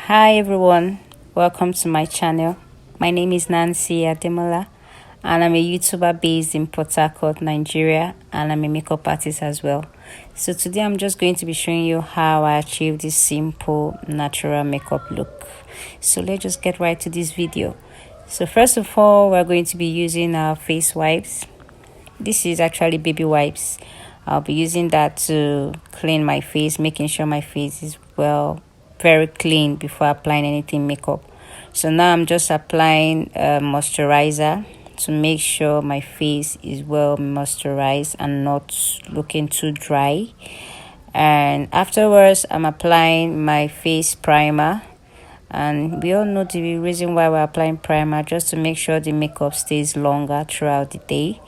Hi everyone, welcome to my channel. My name is Nancy Ademola and I'm a YouTuber based in Port Harcourt, Nigeria, and I'm a makeup artist as well. So today I'm just going to be showing you how I achieve this simple natural makeup look. So let's just get right to this video. So first of all, we're going to be using our face wipes. This is actually baby wipes. I'll be using that to clean my face, making sure my face is very clean before applying anything makeup. So now I'm just applying moisturizer to make sure my face is well moisturized and not looking too dry. And afterwards I'm applying my face primer, and we all know the reason why we're applying primer, just to make sure the makeup stays longer throughout the day.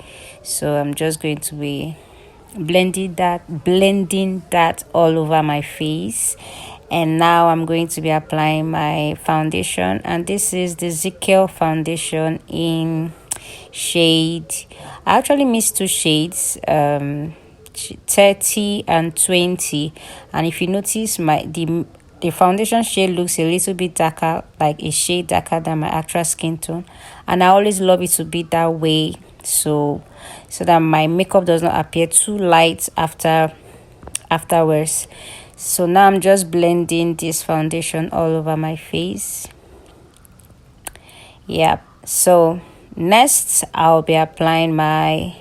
So I'm just going to be blending that all over my face. And now I'm going to be applying my foundation, and this is the Ezekiel foundation in shade, I actually mixed two shades, 30 and 20. And if you notice, the foundation shade looks a little bit darker, like a shade darker than my actual skin tone, and I always love it to be that way, so that my makeup does not appear too light afterwards. So now I'm just blending this foundation all over my face. Yep. So next I'll be applying my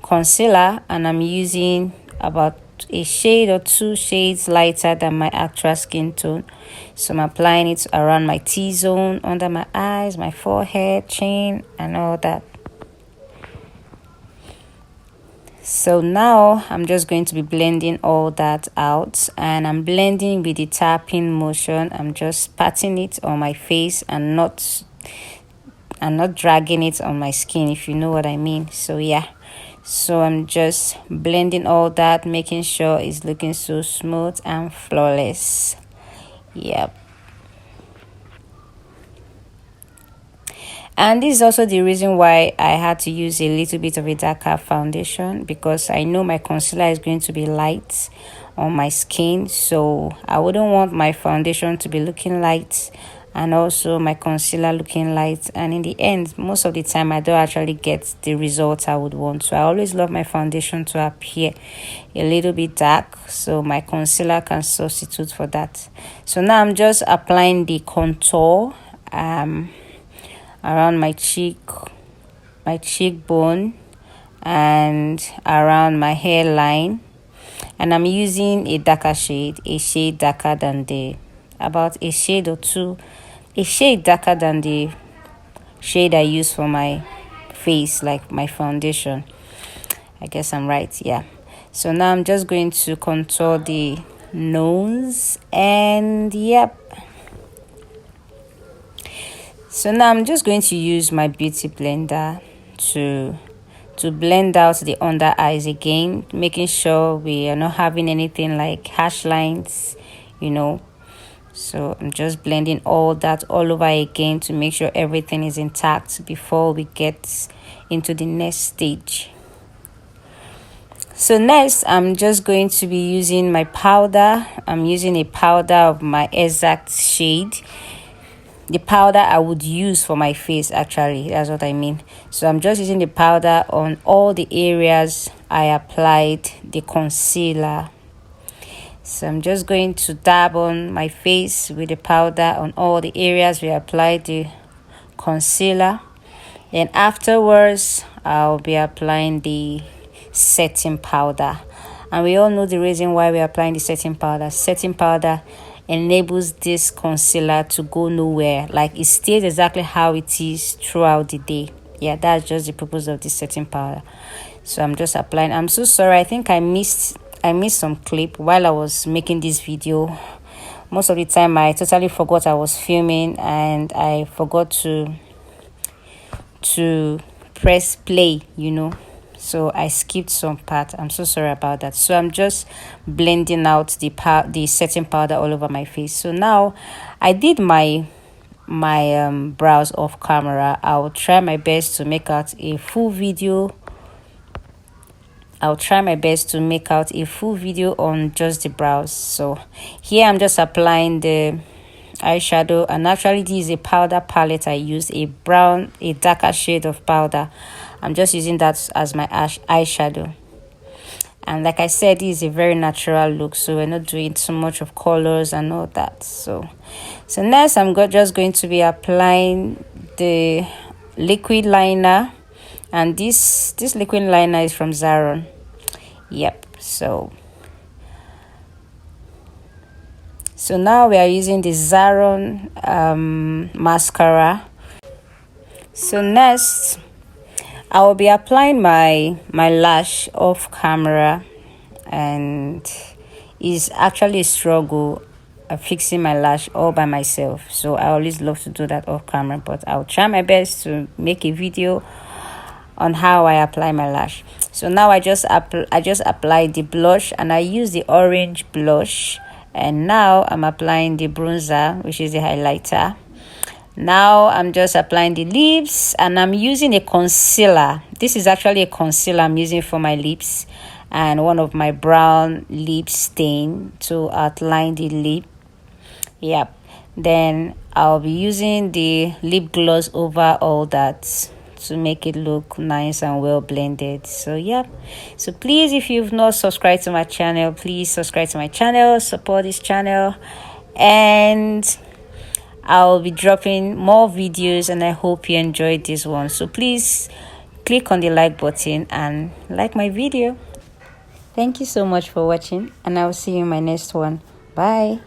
concealer, and I'm using about a shade or two shades lighter than my actual skin tone. So I'm applying it around my T-zone, under my eyes, my forehead, chin, and all that. So now I'm just going to be blending all that out, and I'm blending with the tapping motion. I'm just patting it on my face and not dragging it on my skin, if you know what I mean. So yeah, so I'm just blending all that, making sure it's looking so smooth and flawless. Yep. And this is also the reason why I had to use a little bit of a darker foundation, because I know my concealer is going to be light on my skin, so I wouldn't want my foundation to be looking light and also my concealer looking light, and in the end, most of the time I don't actually get the results I would want. So I always love my foundation to appear a little bit dark, so my concealer can substitute for that. So now I'm just applying the contour around my cheekbone and around my hairline, and I'm using a darker shade, a shade darker than about a shade or two, a shade darker than the shade I use for my face, like my foundation. I guess I'm right, yeah. So now I'm just going to contour the nose, and yep. So now I'm just going to use my beauty blender to blend out the under eyes again, making sure we are not having anything like harsh lines, you know. So I'm just blending all that all over again to make sure everything is intact before we get into the next stage. So next I'm just going to be using my powder. I'm using a powder of my exact shade, the powder I would use for my face, actually, that's what I mean. So I'm just using the powder on all the areas I applied the concealer. So I'm just going to dab on my face with the powder on all the areas we applied the concealer. Then afterwards I'll be applying the setting powder, and we all know the reason why we're applying the setting powder. Setting powder enables this concealer to go nowhere, like it stays exactly how it is throughout the day. Yeah, that's just the purpose of this setting powder. So I'm just applying. I'm so sorry, I think I missed some clip while I was making this video. Most of the time I totally forgot I was filming, and I forgot to press play, you know, so I skipped some part. I'm so sorry about that. So I'm just blending out the setting powder all over my face. So now I did my brows off camera. I'll try my best to make out a full video. on just the brows. So here I'm just applying the eyeshadow, and actually this is a powder palette. I use a darker shade of powder. I'm just using that as my eyeshadow. And like I said, this is a very natural look, so we're not doing too much of colors and all that. So next I'm just going to be applying the liquid liner, and this liquid liner is from Zaron. Yep. So now we are using the Zaron mascara. So next I will be applying my lash off camera, and it's actually a struggle fixing my lash all by myself. So I always love to do that off camera, but I'll try my best to make a video on how I apply my lash. So now I just applied the blush, and I use the orange blush, and now I'm applying the bronzer, which is the highlighter. Now I'm just applying the lips, and I'm using a concealer. This is actually a concealer I'm using for my lips, and one of my brown lip stain to outline the lip. Yep. Then I'll be using the lip gloss over all that to make it look nice and well blended. So yeah, so please, if you've not subscribed to my channel, please subscribe to my channel, support this channel, and I'll be dropping more videos, and I hope you enjoyed this one. So please click on the like button and like my video. Thank you so much for watching, and I'll see you in my next one. Bye.